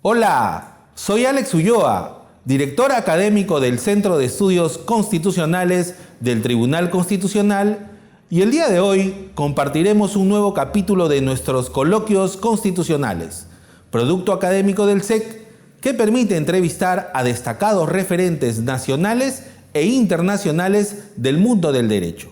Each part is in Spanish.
Hola, soy Alex Ulloa, director académico del Centro de Estudios Constitucionales del Tribunal Constitucional, y el día de hoy compartiremos un nuevo capítulo de nuestros coloquios constitucionales, producto académico del SEC que permite entrevistar a destacados referentes nacionales e internacionales del mundo del derecho.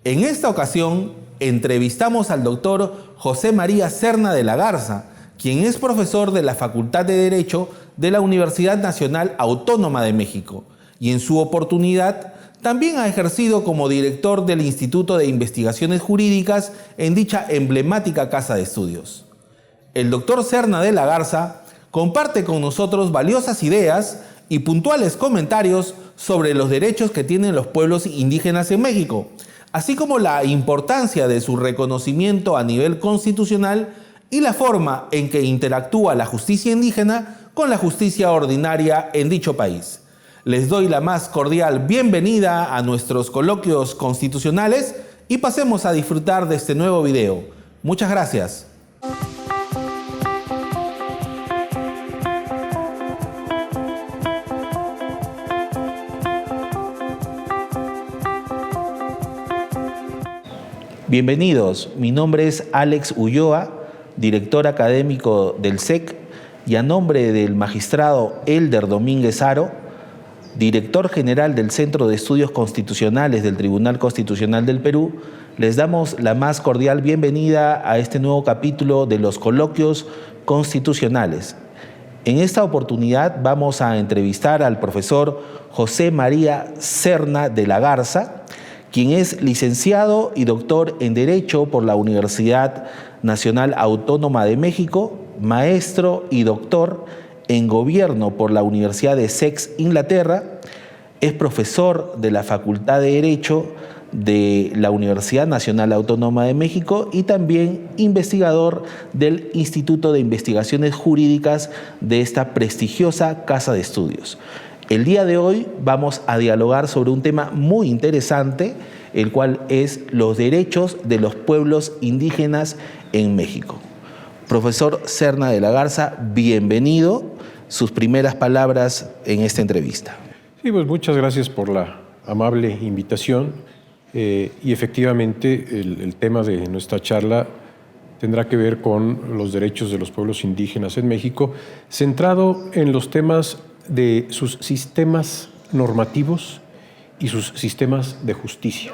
En esta ocasión, entrevistamos al doctor José María Serna de la Garza, quien es profesor de la Facultad de Derecho de la Universidad Nacional Autónoma de México y en su oportunidad también ha ejercido como director del Instituto de Investigaciones Jurídicas en dicha emblemática casa de estudios. El doctor Serna de la Garza comparte con nosotros valiosas ideas y puntuales comentarios sobre los derechos que tienen los pueblos indígenas en México, así como la importancia de su reconocimiento a nivel constitucional y la forma en que interactúa la justicia indígena con la justicia ordinaria en dicho país. Les doy la más cordial bienvenida a nuestros coloquios constitucionales y pasemos a disfrutar de este nuevo video. Muchas gracias. Bienvenidos, mi nombre es Alex Ulloa, director académico del SEC, y a nombre del magistrado Elder Domínguez Haro, director general del Centro de Estudios Constitucionales del Tribunal Constitucional del Perú, les damos la más cordial bienvenida a este nuevo capítulo de los coloquios constitucionales. En esta oportunidad vamos a entrevistar al profesor José María Serna de la Garza, quien es licenciado y doctor en Derecho por la Universidad Nacional Autónoma de México, maestro y doctor en Gobierno por la Universidad de Essex, Inglaterra, es profesor de la Facultad de Derecho de la Universidad Nacional Autónoma de México y también investigador del Instituto de Investigaciones Jurídicas de esta prestigiosa casa de estudios. El día de hoy vamos a dialogar sobre un tema muy interesante, el cual es los derechos de los pueblos indígenas en México. Profesor Serna de la Garza, bienvenido. Sus primeras palabras en esta entrevista. Sí, pues muchas gracias por la amable invitación. Y efectivamente el tema de nuestra charla tendrá que ver con los derechos de los pueblos indígenas en México, centrado en los temas de sus sistemas normativos y sus sistemas de justicia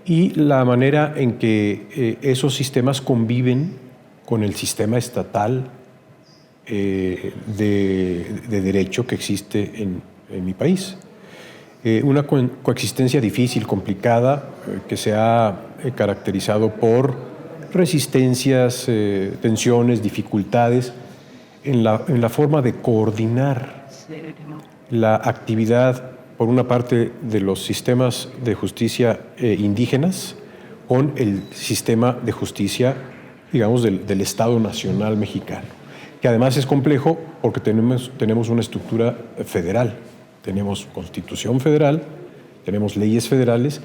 y la manera en que esos sistemas conviven con el sistema estatal de derecho que existe en mi país. Una coexistencia difícil, complicada, que se ha caracterizado por resistencias, tensiones, dificultades en la forma de coordinar la actividad, por una parte, de los sistemas de justicia indígenas con el sistema de justicia, digamos, del Estado Nacional mexicano, que además es complejo porque tenemos una estructura federal, tenemos Constitución federal, tenemos leyes federales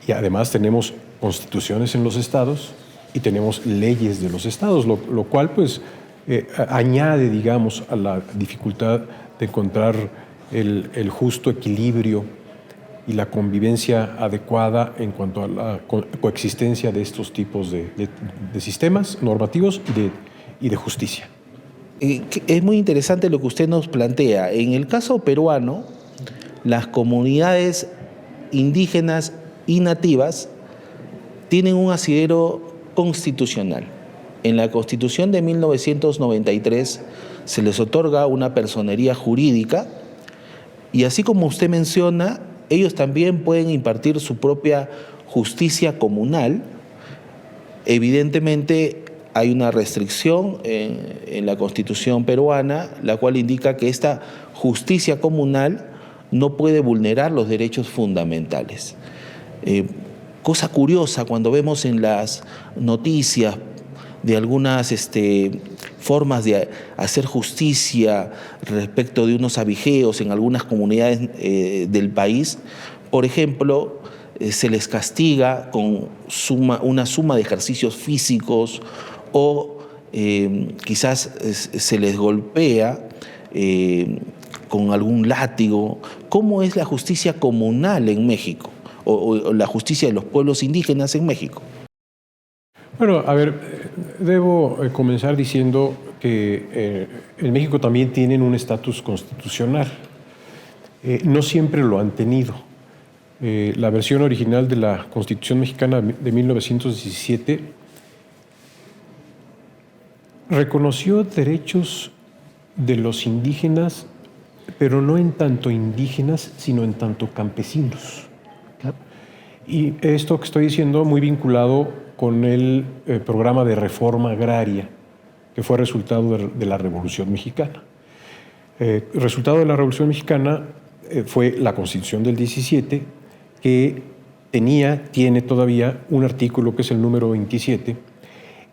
y además tenemos constituciones en los estados y tenemos leyes de los estados, lo cual pues añade, digamos, a la dificultad de encontrar el justo equilibrio y la convivencia adecuada en cuanto a la coexistencia de estos tipos de sistemas normativos y de justicia. Es muy interesante lo que usted nos plantea. En el caso peruano, las comunidades indígenas y nativas tienen un asidero constitucional. En la Constitución de 1993 se les otorga una personería jurídica y así como usted menciona, ellos también pueden impartir su propia justicia comunal. Evidentemente hay una restricción en la Constitución peruana, la cual indica que esta justicia comunal no puede vulnerar los derechos fundamentales. Cosa curiosa, cuando vemos en las noticias de algunas formas de hacer justicia respecto de unos abigeos en algunas comunidades del país, por ejemplo, se les castiga con una suma de ejercicios físicos o quizás se les golpea con algún látigo. ¿Cómo es la justicia comunal en México o la justicia de los pueblos indígenas en México? Bueno, a ver, debo comenzar diciendo que en México también tienen un estatus constitucional. No siempre lo han tenido. La versión original de la Constitución mexicana de 1917 reconoció derechos de los indígenas, pero no en tanto indígenas, sino en tanto campesinos. Y esto que estoy diciendo muy vinculado con el programa de reforma agraria, que fue resultado de la Revolución Mexicana. Resultado de la Revolución Mexicana fue la Constitución del 17, que tiene todavía un artículo que es el número 27,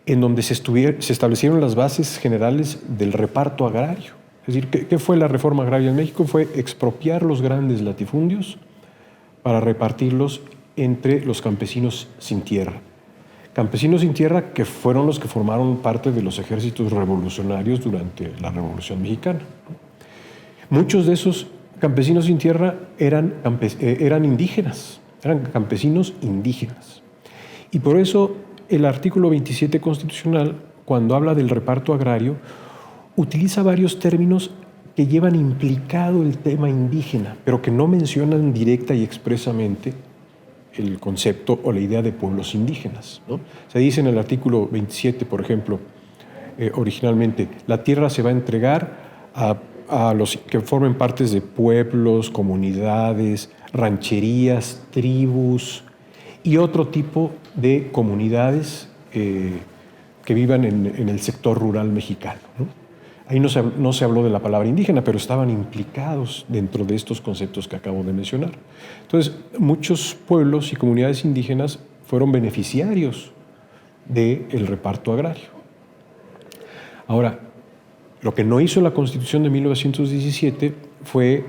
en donde se establecieron las bases generales del reparto agrario. Es decir, ¿qué fue la reforma agraria en México? Fue expropiar los grandes latifundios para repartirlos entre los campesinos sin tierra. Campesinos sin tierra que fueron los que formaron parte de los ejércitos revolucionarios durante la Revolución Mexicana. Muchos de esos campesinos sin tierra eran indígenas, eran campesinos indígenas. Y por eso el artículo 27 constitucional, cuando habla del reparto agrario, utiliza varios términos que llevan implicado el tema indígena, pero que no mencionan directa y expresamente el concepto o la idea de pueblos indígenas, ¿no? Se dice en el artículo 27, por ejemplo, originalmente, la tierra se va a entregar a los que formen partes de pueblos, comunidades, rancherías, tribus y otro tipo de comunidades que vivan en el sector rural mexicano, ¿no? Ahí no se habló de la palabra indígena, pero estaban implicados dentro de estos conceptos que acabo de mencionar. Entonces, muchos pueblos y comunidades indígenas fueron beneficiarios del reparto agrario. Ahora, lo que no hizo la Constitución de 1917 fue,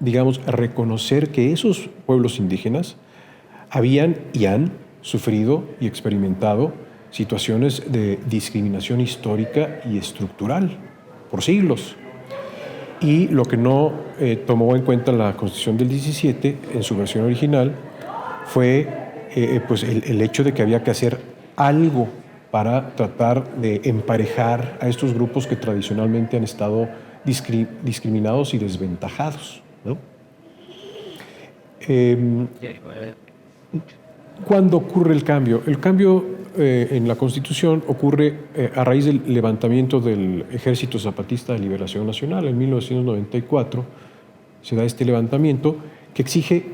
digamos, reconocer que esos pueblos indígenas habían y han sufrido y experimentado situaciones de discriminación histórica y estructural por siglos. Y lo que no tomó en cuenta la Constitución del 17 en su versión original fue pues el hecho de que había que hacer algo para tratar de emparejar a estos grupos que tradicionalmente han estado discriminados y desventajados, ¿no? ¿Cuándo ocurre el cambio? El cambio en la Constitución ocurre a raíz del levantamiento del Ejército Zapatista de Liberación Nacional. En 1994 se da este levantamiento que exige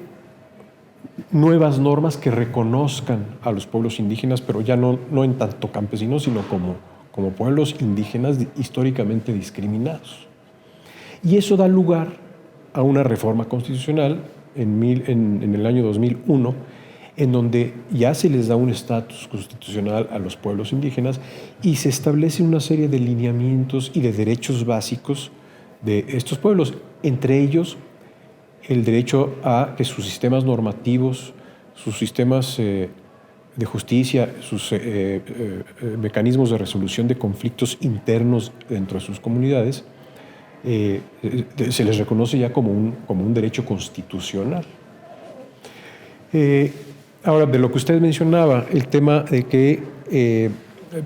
nuevas normas que reconozcan a los pueblos indígenas, pero ya no en tanto campesinos, sino como pueblos indígenas históricamente discriminados. Y eso da lugar a una reforma constitucional en el año 2001, en donde ya se les da un estatus constitucional a los pueblos indígenas y se establece una serie de lineamientos y de derechos básicos de estos pueblos, entre ellos el derecho a que sus sistemas normativos, sus sistemas de justicia, sus mecanismos de resolución de conflictos internos dentro de sus comunidades, se les reconoce ya como un derecho constitucional. Ahora, de lo que usted mencionaba, el tema de que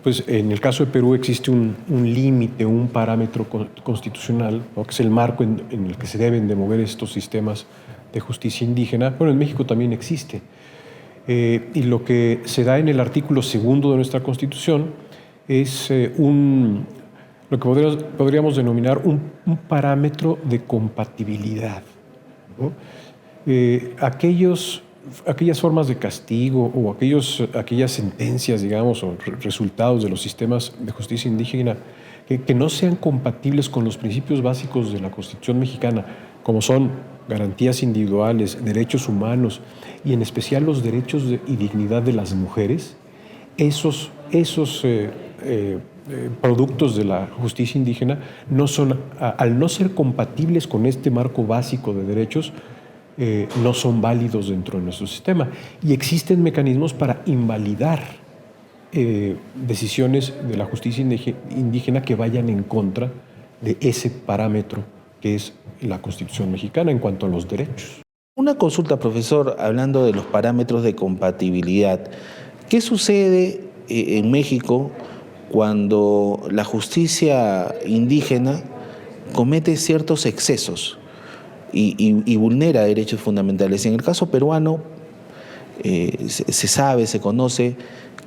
pues en el caso de Perú existe un límite, un parámetro constitucional, ¿no?, que es el marco en el que se deben de mover estos sistemas de justicia indígena. Bueno, en México también existe. Y lo que se da en el artículo 2 de nuestra Constitución es lo que podríamos denominar un parámetro de compatibilidad, ¿no? Aquellas formas de castigo o aquellas sentencias, digamos, o resultados de los sistemas de justicia indígena que no sean compatibles con los principios básicos de la Constitución mexicana, como son garantías individuales, derechos humanos y en especial los derechos y dignidad de las mujeres, esos productos de la justicia indígena al no ser compatibles con este marco básico de derechos, no son válidos dentro de nuestro sistema. Y existen mecanismos para invalidar decisiones de la justicia indígena que vayan en contra de ese parámetro que es la Constitución mexicana en cuanto a los derechos. Una consulta, profesor, hablando de los parámetros de compatibilidad. ¿Qué sucede en México cuando la justicia indígena comete ciertos excesos y vulnera derechos fundamentales? En el caso peruano se sabe, se conoce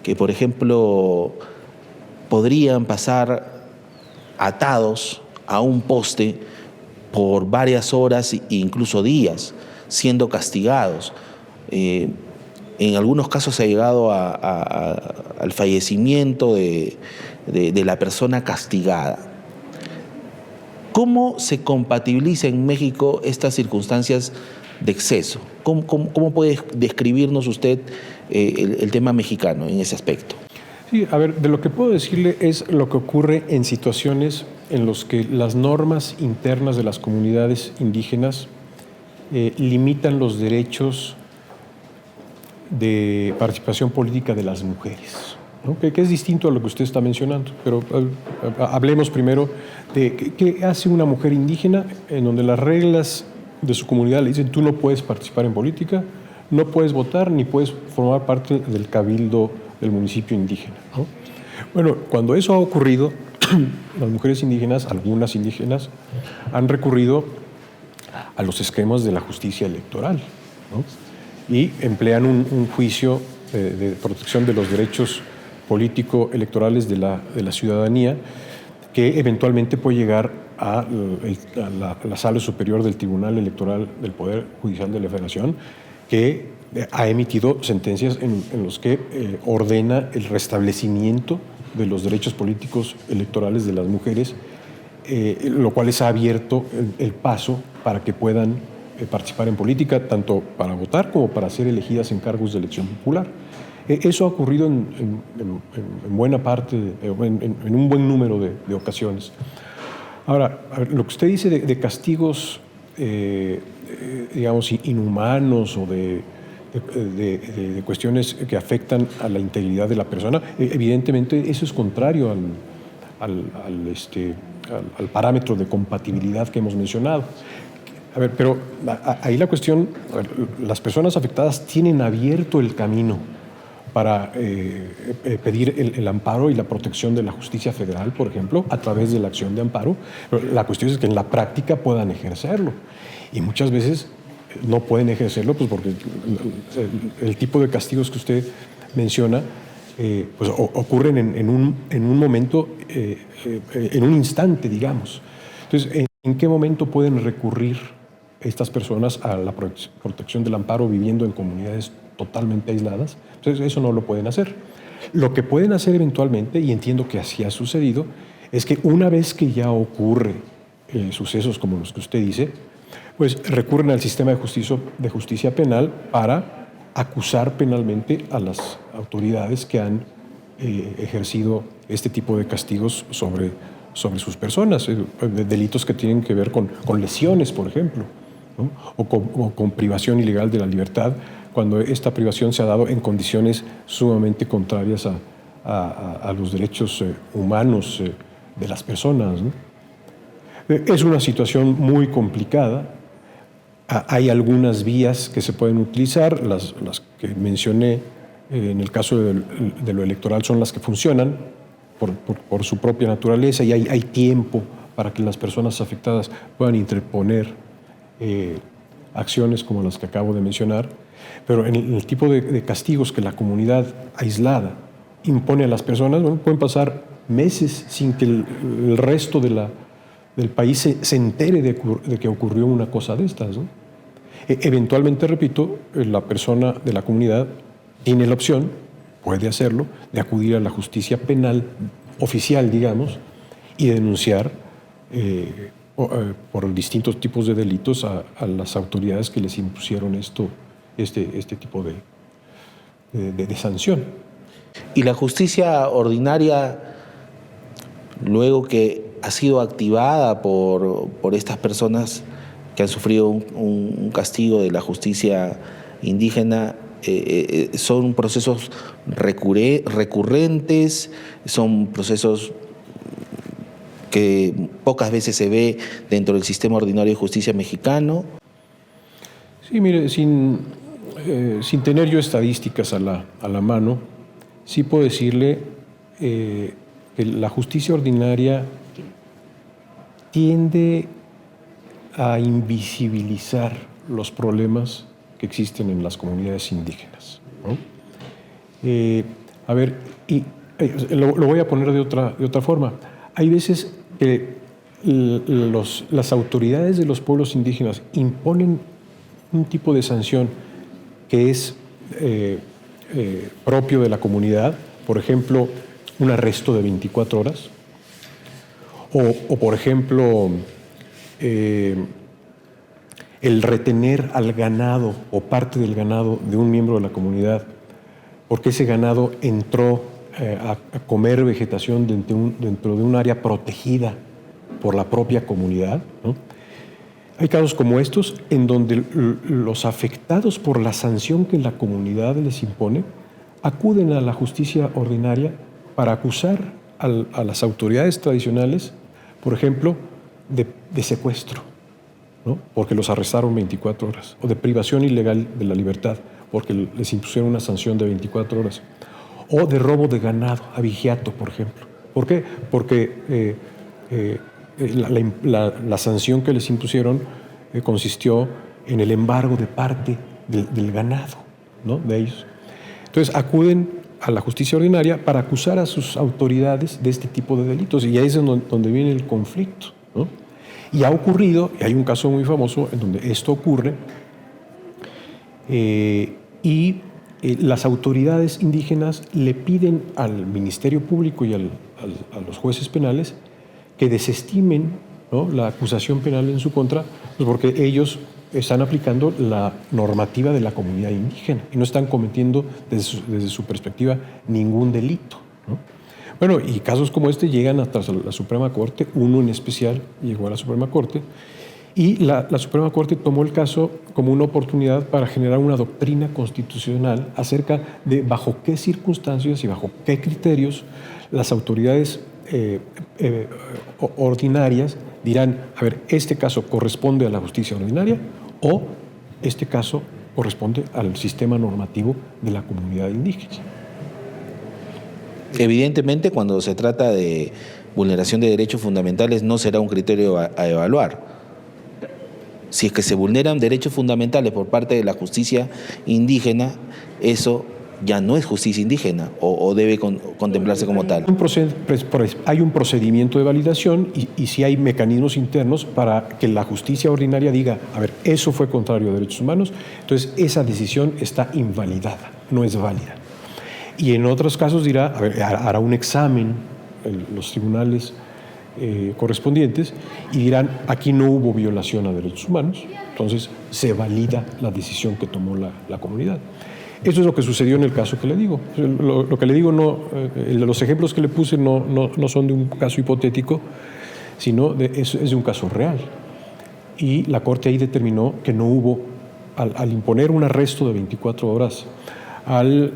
que, por ejemplo, podrían pasar atados a un poste por varias horas e incluso días, siendo castigados. En algunos casos se ha llegado al fallecimiento de la persona castigada. ¿Cómo se compatibiliza en México estas circunstancias de exceso? ¿Cómo puede describirnos usted el tema mexicano en ese aspecto? Sí, a ver, de lo que puedo decirle es lo que ocurre en situaciones en las que las normas internas de las comunidades indígenas limitan los derechos de participación política de las mujeres, ¿no? Que es distinto a lo que usted está mencionando, pero hablemos primero de qué hace una mujer indígena en donde las reglas de su comunidad le dicen: tú no puedes participar en política, no puedes votar, ni puedes formar parte del cabildo del municipio indígena, ¿no? Bueno, cuando eso ha ocurrido, las mujeres indígenas, algunas indígenas, han recurrido a los esquemas de la justicia electoral, ¿no? Y emplean un juicio de protección de los derechos político-electorales de la ciudadanía, que eventualmente puede llegar a la Sala Superior del Tribunal Electoral del Poder Judicial de la Federación, que ha emitido sentencias en los que ordena el restablecimiento de los derechos políticos electorales de las mujeres, lo cual les ha abierto el paso para que puedan participar en política, tanto para votar como para ser elegidas en cargos de elección popular. Eso ha ocurrido en buena parte, en un buen número de ocasiones. Ahora, lo que usted dice de castigos, digamos, inhumanos o de cuestiones que afectan a la integridad de la persona, evidentemente eso es contrario al parámetro de compatibilidad que hemos mencionado. A ver, pero ahí la cuestión, las personas afectadas tienen abierto el camino para pedir el amparo y la protección de la justicia federal, por ejemplo, a través de la acción de amparo. La cuestión es que en la práctica puedan ejercerlo. Y muchas veces no pueden ejercerlo, pues porque el tipo de castigos que usted menciona pues ocurren en un momento, en un instante, digamos. Entonces, ¿en qué momento pueden recurrir estas personas a la protección del amparo viviendo en comunidades totalmente aisladas? Entonces, eso no lo pueden hacer. Lo que pueden hacer eventualmente, y entiendo que así ha sucedido, es que una vez que ya ocurre sucesos como los que usted dice, pues recurren al sistema de justicia penal para acusar penalmente a las autoridades que han ejercido este tipo de castigos sobre sus personas, delitos que tienen que ver con lesiones, por ejemplo, ¿no? o con privación ilegal de la libertad, cuando esta privación se ha dado en condiciones sumamente contrarias a los derechos humanos de las personas, ¿no? Es una situación muy complicada. Hay algunas vías que se pueden utilizar, las que mencioné en el caso de lo electoral son las que funcionan por su propia naturaleza, y hay tiempo para que las personas afectadas puedan interponer acciones como las que acabo de mencionar. Pero en el tipo de castigos que la comunidad aislada impone a las personas, bueno, pueden pasar meses sin que el resto del país se entere de que ocurrió una cosa de estas, ¿no? Eventualmente, repito, la persona de la comunidad tiene la opción, puede hacerlo, de acudir a la justicia penal oficial, digamos, y denunciar por distintos tipos de delitos a las autoridades que les impusieron este tipo de sanción. Y la justicia ordinaria, luego que ha sido activada por estas personas que han sufrido un castigo de la justicia indígena, ¿Son procesos recurrentes? ¿Son procesos que pocas veces se ve dentro del sistema ordinario de justicia mexicano? Sí, mire, sin tener yo estadísticas a la mano, sí puedo decirle que la justicia ordinaria tiende a invisibilizar los problemas que existen en las comunidades indígenas, ¿no? Lo voy a poner de otra forma. Hay veces que las autoridades de los pueblos indígenas imponen un tipo de sanción que es propio de la comunidad, por ejemplo, un arresto de 24 horas, o por ejemplo, el retener al ganado o parte del ganado de un miembro de la comunidad, porque ese ganado entró a comer vegetación dentro de un área protegida por la propia comunidad, ¿no? Hay casos como estos en donde los afectados por la sanción que la comunidad les impone acuden a la justicia ordinaria para acusar a las autoridades tradicionales, por ejemplo, de secuestro, ¿no? Porque los arrestaron 24 horas, o de privación ilegal de la libertad, porque les impusieron una sanción de 24 horas, o de robo de ganado, abigeato, por ejemplo. ¿Por qué? Porque la sanción que les impusieron consistió en el embargo de parte del ganado, ¿no? De ellos. Entonces acuden a la justicia ordinaria para acusar a sus autoridades de este tipo de delitos, y ahí es donde viene el conflicto, ¿no? Y ha ocurrido, y hay un caso muy famoso en donde esto ocurre, las autoridades indígenas le piden al Ministerio Público y a los jueces penales que desestimen, ¿no?, la acusación penal en su contra, pues porque ellos están aplicando la normativa de la comunidad indígena y no están cometiendo desde su perspectiva ningún delito, ¿no? Bueno, y casos como este llegan hasta la Suprema Corte, uno en especial llegó a la Suprema Corte, y la Suprema Corte tomó el caso como una oportunidad para generar una doctrina constitucional acerca de bajo qué circunstancias y bajo qué criterios las autoridades ordinarias dirán, a ver, este caso corresponde a la justicia ordinaria o este caso corresponde al sistema normativo de la comunidad indígena. Evidentemente, cuando se trata de vulneración de derechos fundamentales no será un criterio a evaluar. Si es que se vulneran derechos fundamentales por parte de la justicia indígena, eso ya no es justicia indígena o debe contemplarse como tal. Hay un procedimiento de validación y sí hay mecanismos internos para que la justicia ordinaria diga, a ver, eso fue contrario a derechos humanos, entonces esa decisión está invalidada, no es válida. Y en otros casos dirá, a ver, hará un examen en los tribunales correspondientes y dirán, aquí no hubo violación a derechos humanos, entonces se valida la decisión que tomó la comunidad. Eso es lo que sucedió en el caso que le digo. Lo que le digo, los ejemplos que le puse no son de un caso hipotético, sino es de un caso real. Y la Corte ahí determinó que no hubo, al imponer un arresto de 24 horas, al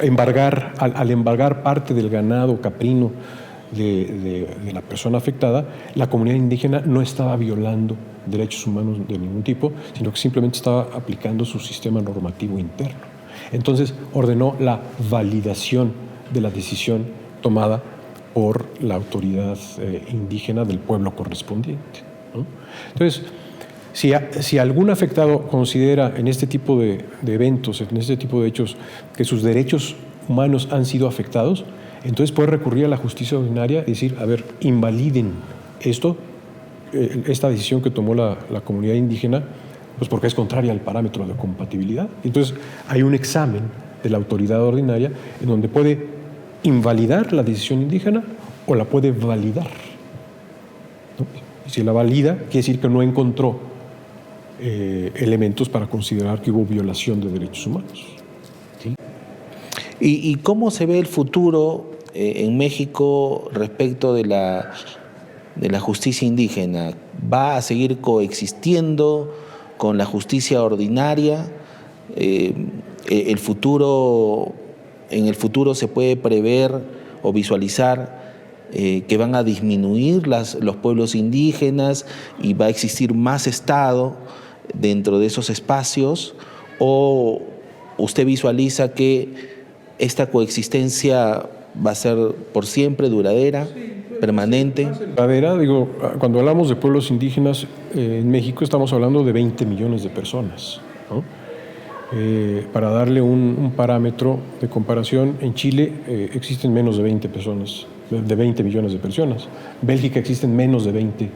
embargar parte del ganado caprino de la persona afectada, la comunidad indígena no estaba violando derechos humanos de ningún tipo, sino que simplemente estaba aplicando su sistema normativo interno. Entonces ordenó la validación de la decisión tomada por la autoridad indígena del pueblo correspondiente, ¿no? Entonces, si algún afectado considera en este tipo de eventos, en este tipo de hechos, que sus derechos humanos han sido afectados, entonces puede recurrir a la justicia ordinaria y decir, a ver, invaliden esta decisión que tomó la comunidad indígena, pues porque es contraria al parámetro de compatibilidad. Entonces hay un examen de la autoridad ordinaria en donde puede invalidar la decisión indígena o la puede validar, ¿no? Y si la valida, quiere decir que no encontró elementos para considerar que hubo violación de derechos humanos. ¿Sí? ¿Y cómo se ve el futuro en México respecto de la de la justicia indígena va a seguir coexistiendo con la justicia ordinaria? En el futuro se puede prever o visualizar que van a disminuir los pueblos indígenas y va a existir más Estado dentro de esos espacios, ¿o usted visualiza que esta coexistencia va a ser por siempre, duradera, permanente? Duradera, digo, cuando hablamos de pueblos indígenas en México estamos hablando de 20 millones de personas, ¿no? Para darle un parámetro de comparación, en Chile existen menos de 20 millones de personas. En Bélgica existen menos de 20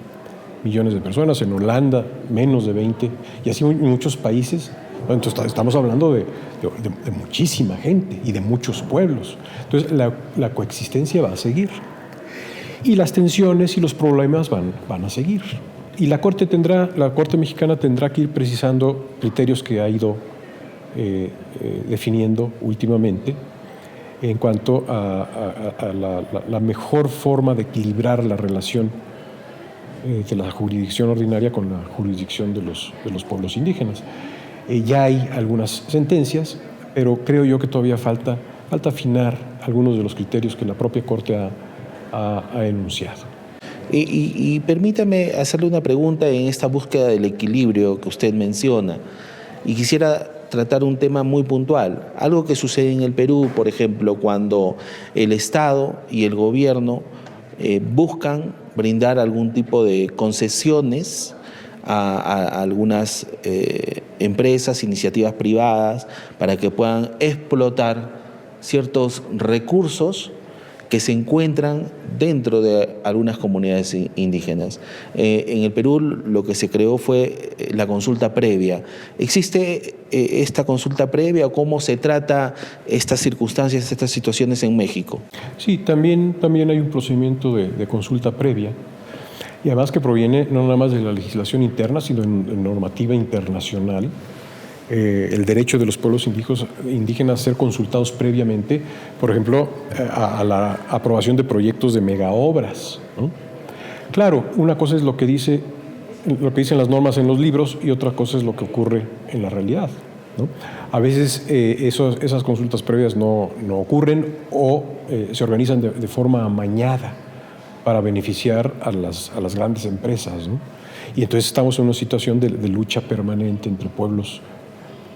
millones de personas, en Holanda menos de 20, y así en muchos países. Entonces estamos hablando de muchísima gente y de muchos pueblos. Entonces la coexistencia va a seguir. Y las tensiones y los problemas van a seguir. Y la Corte Mexicana tendrá que ir precisando criterios que ha ido definiendo últimamente en cuanto a la mejor forma de equilibrar la relación de la jurisdicción ordinaria con la jurisdicción de los pueblos indígenas. Ya hay algunas sentencias, pero creo yo que todavía falta afinar algunos de los criterios que la propia Corte ha enunciado. Y permítame hacerle una pregunta en esta búsqueda del equilibrio que usted menciona, y quisiera tratar un tema muy puntual, algo que sucede en el Perú, por ejemplo, cuando el Estado y el gobierno buscan brindar algún tipo de concesiones a algunas empresas, iniciativas privadas, para que puedan explotar ciertos recursos que se encuentran dentro de algunas comunidades indígenas. En el Perú lo que se creó fue la consulta previa. ¿Existe esta consulta previa o cómo se trata estas circunstancias, estas situaciones en México? Sí, también hay un procedimiento de consulta previa, y además que proviene no nada más de la legislación interna, sino en normativa internacional. El derecho de los pueblos indígenas a ser consultados previamente, por ejemplo, a la aprobación de proyectos de megaobras, ¿no? Claro, una cosa es lo que dicen las normas en los libros y otra cosa es lo que ocurre en la realidad, ¿no? A veces esas consultas previas no ocurren o se organizan de forma amañada para beneficiar a las grandes empresas, ¿no? Y entonces estamos en una situación de lucha permanente entre pueblos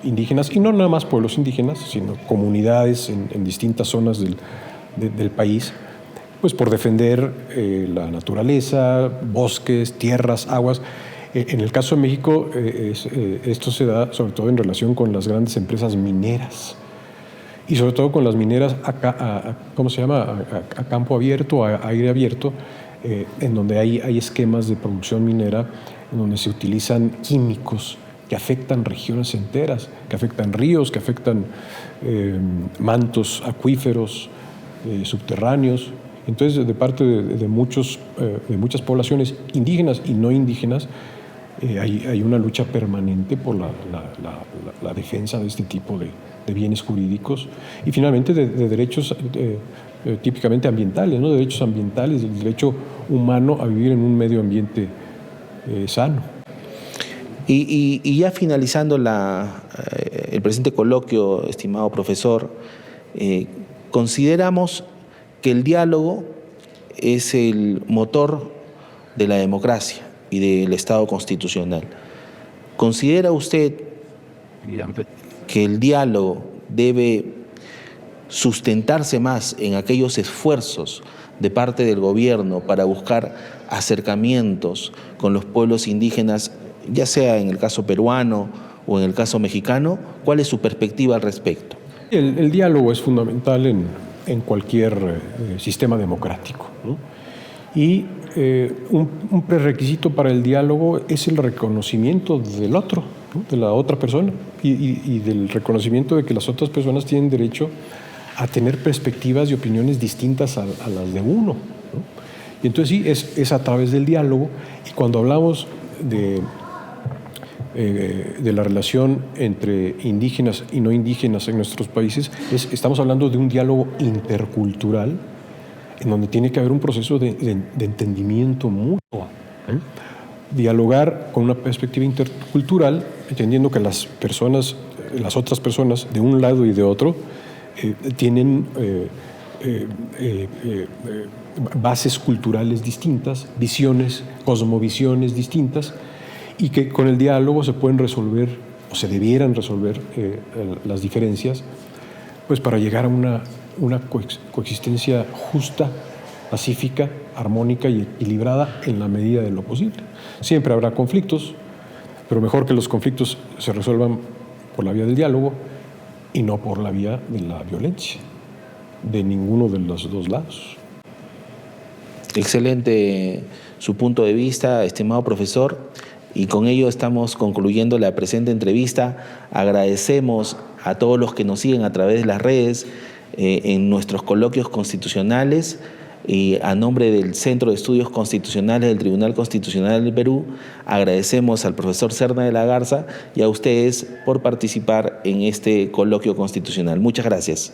indígenas, y no nada más pueblos indígenas, sino comunidades en distintas zonas del país, pues por defender la naturaleza, bosques, tierras, aguas. En el caso de México, esto se da sobre todo en relación con las grandes empresas mineras, y sobre todo con las mineras a campo abierto, a aire abierto, en donde hay esquemas de producción minera en donde se utilizan químicos que afectan regiones enteras, que afectan ríos, que afectan mantos acuíferos subterráneos. Entonces, de parte de muchas poblaciones indígenas y no indígenas, hay una lucha permanente por la defensa de este tipo de bienes jurídicos y finalmente de derechos típicamente ambientales, ¿no? Derechos ambientales, el derecho humano a vivir en un medio ambiente sano. Y ya finalizando el presente coloquio, estimado profesor, consideramos que el diálogo es el motor de la democracia y del Estado constitucional. ¿Considera usted que el diálogo debe sustentarse más en aquellos esfuerzos de parte del gobierno para buscar acercamientos con los pueblos indígenas, ya sea en el caso peruano o en el caso mexicano? ¿Cuál es su perspectiva al respecto? El diálogo es fundamental en cualquier sistema democrático, ¿no? Y un prerequisito para el diálogo es el reconocimiento del otro, ¿no? De la otra persona y del reconocimiento de que las otras personas tienen derecho a tener perspectivas y opiniones distintas a las de uno, ¿no? Y entonces sí, es a través del diálogo. Y cuando hablamos de la relación entre indígenas y no indígenas en nuestros países, estamos hablando de un diálogo intercultural en donde tiene que haber un proceso de entendimiento mutuo. Dialogar con una perspectiva intercultural, entendiendo que las otras personas de un lado y de otro tienen bases culturales distintas, visiones, cosmovisiones distintas, y que con el diálogo se pueden resolver o se debieran resolver las diferencias, pues para llegar a una coexistencia justa, pacífica, armónica y equilibrada en la medida de lo posible. Siempre habrá conflictos, pero mejor que los conflictos se resuelvan por la vía del diálogo y no por la vía de la violencia, de ninguno de los dos lados. Excelente su punto de vista, estimado profesor, y con ello estamos concluyendo la presente entrevista. Agradecemos a todos los que nos siguen a través de las redes en nuestros coloquios constitucionales, y a nombre del Centro de Estudios Constitucionales del Tribunal Constitucional del Perú, agradecemos al profesor Serna de la Garza y a ustedes por participar en este coloquio constitucional. Muchas gracias.